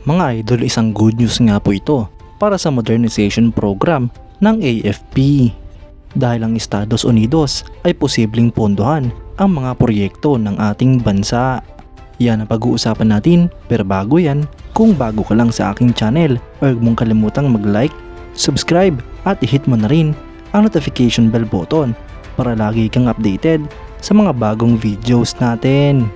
Mga idol, isang good news nga po ito para sa modernization program ng AFP. Dahil ang Estados Unidos ay posibleng pondohan ang mga proyekto ng ating bansa. Yan ang pag-uusapan natin, pero bago yan, kung bago ka lang sa aking channel, huwag mong kalimutang mag-like, subscribe at i-hit mo na rin ang notification bell button para lagi kang updated sa mga bagong videos natin.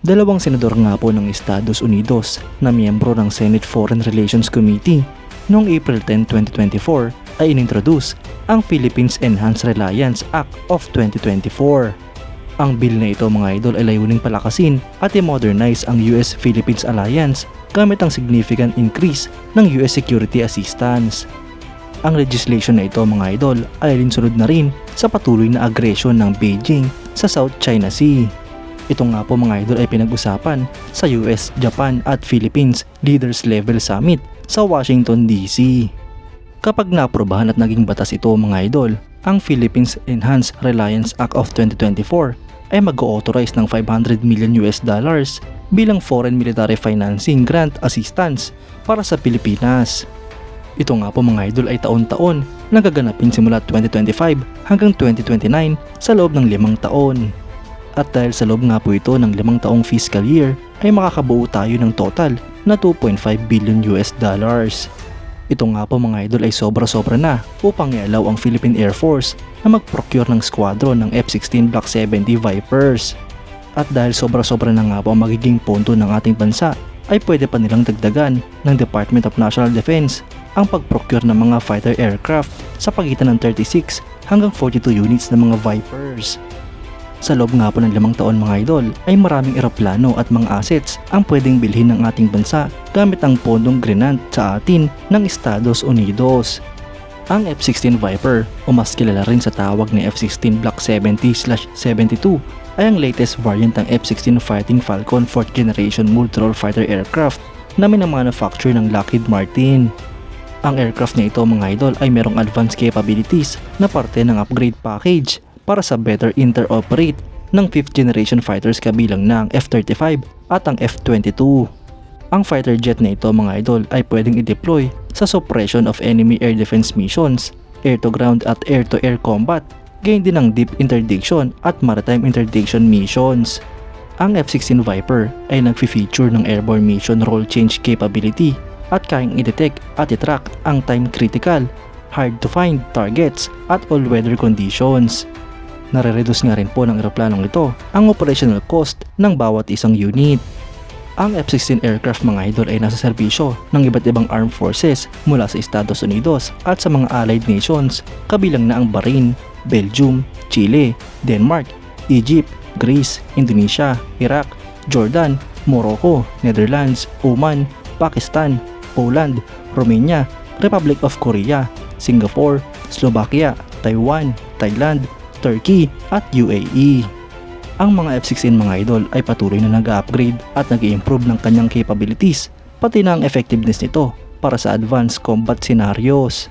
Dalawang senador nga po ng Estados Unidos na miyembro ng Senate Foreign Relations Committee noong April 10, 2024 ay inintroduce ang Philippines Enhanced Reliance Act of 2024. Ang bill na ito mga idol ay layuning palakasin at i-modernize ang US-Philippines Alliance gamit ang significant increase ng US security assistance. Ang legislation na ito mga idol ay alinsunod na rin sa patuloy na agresyon ng Beijing sa South China Sea. Ito nga po mga idol ay pinag-usapan sa US, Japan at Philippines Leaders Level Summit sa Washington DC. Kapag naaprubahan at naging batas ito mga idol, ang Philippines Enhanced Reliance Act of 2024 ay mag-authorize ng $500 million bilang foreign military financing grant assistance para sa Pilipinas. Ito nga po mga idol ay taon-taon na gaganapin simula 2025 hanggang 2029 sa loob ng 5 taon. At dahil sa loob nga po ito ng 5 taong fiscal year ay makakabuo tayo ng total na $2.5 billion. Ito nga po mga idol ay sobra-sobra na upang ialaw ang Philippine Air Force na mag-procure ng squadron ng F-16 Block 70 Vipers. At dahil sobra-sobra na nga po ang magiging pondo ng ating bansa ay pwede pa nilang dagdagan ng Department of National Defense ang pag-procure ng mga fighter aircraft sa pagitan ng 36 hanggang 42 units ng mga Vipers. Sa loob nga po ng 5 taon mga idol ay maraming eroplano at mga assets ang pwedeng bilhin ng ating bansa gamit ang pondong grinant sa atin ng Estados Unidos. Ang F-16 Viper o mas kilala rin sa tawag na F-16 Block 70/72 ay ang latest variant ng F-16 Fighting Falcon 4th Generation Multirole Fighter Aircraft na minamanufacture ng Lockheed Martin. Ang aircraft na ito mga idol ay merong advanced capabilities na parte ng upgrade package para sa better interoperate ng 5th generation fighters kabilang ng F-35 at ang F-22. Ang fighter jet na ito mga idol ay pwedeng i-deploy sa suppression of enemy air defense missions, air-to-ground at air-to-air combat, gayon din ng deep interdiction at maritime interdiction missions. Ang F-16 Viper ay nag-feature ng airborne mission role change capability at kayang i-detect at i-track ang time-critical, hard-to-find targets at all-weather conditions. Nare-reduce nga rin po ng eroplanong ito ang operational cost ng bawat isang unit. Ang F-16 aircraft mga idol ay nasa serbisyo ng iba't ibang armed forces mula sa Estados Unidos at sa mga allied nations kabilang na ang Bahrain, Belgium, Chile, Denmark, Egypt, Greece, Indonesia, Iraq, Jordan, Morocco, Netherlands, Oman, Pakistan, Poland, Romania, Republic of Korea, Singapore, Slovakia, Taiwan, Thailand, Turkey at UAE. Ang mga F-16 mga idol ay patuloy na nag-upgrade at nag-i-improve ng kanyang capabilities pati na ang effectiveness nito para sa advanced combat scenarios.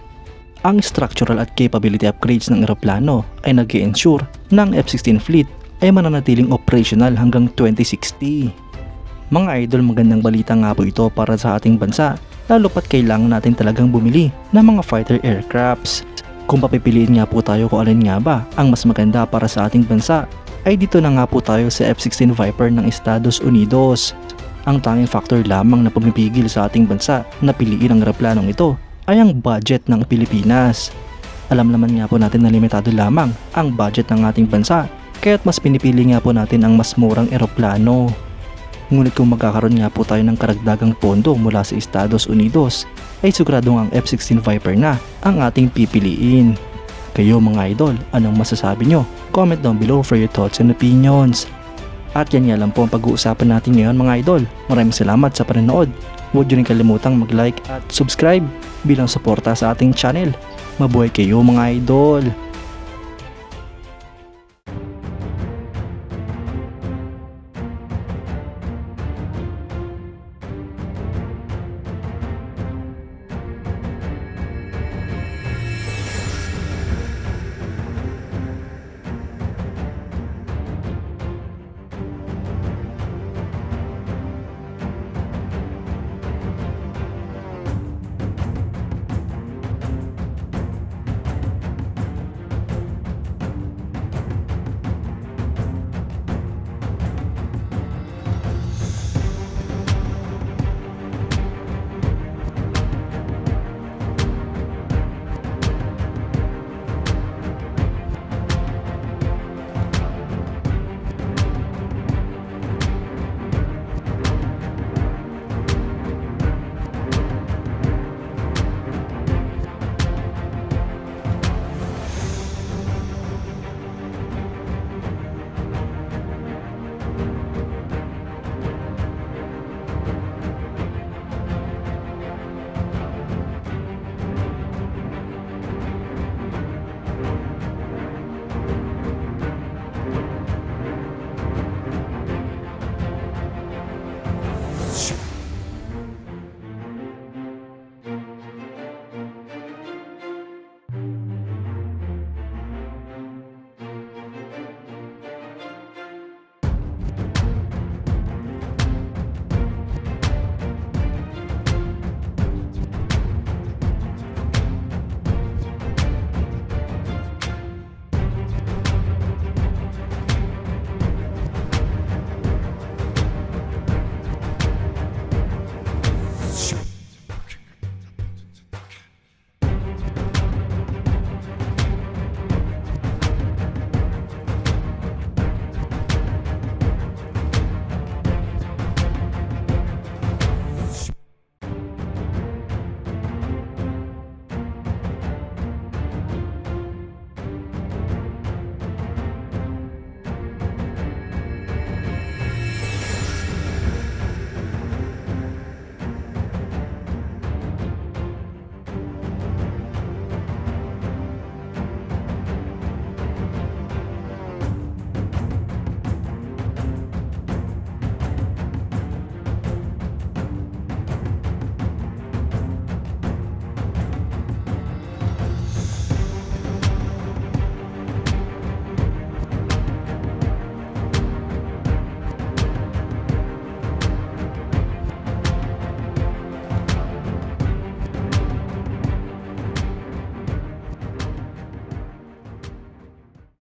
Ang structural at capability upgrades ng eroplano ay nag-i-ensure na ang F-16 fleet ay mananatiling operational hanggang 2060. Mga idol, magandang balita nga po ito para sa ating bansa lalo pat kailangan natin talagang bumili ng mga fighter aircrafts. Kung papipiliin nga po tayo kung alin nga ba ang mas maganda para sa ating bansa, ay dito na nga po tayo sa F-16 Viper ng Estados Unidos. Ang tanging factor lamang na pumipigil sa ating bansa na piliin ang eroplanong ito ay ang budget ng Pilipinas. Alam naman nga po natin na limitado lamang ang budget ng ating bansa, kaya't mas pinipili nga po natin ang mas murang eroplano. Ngunit kung magkakaroon nga po tayo ng karagdagang pondo mula sa Estados Unidos, ay siguradong ang F-16 Viper na ang ating pipiliin. Kayo mga idol, anong masasabi nyo? Comment down below for your thoughts and opinions. At yan nga lang po ang pag-uusapan natin ngayon mga idol. Maraming salamat sa panonood. Huwag nyo rin kalimutang mag-like at subscribe bilang suporta sa ating channel. Mabuhay kayo mga idol! Watch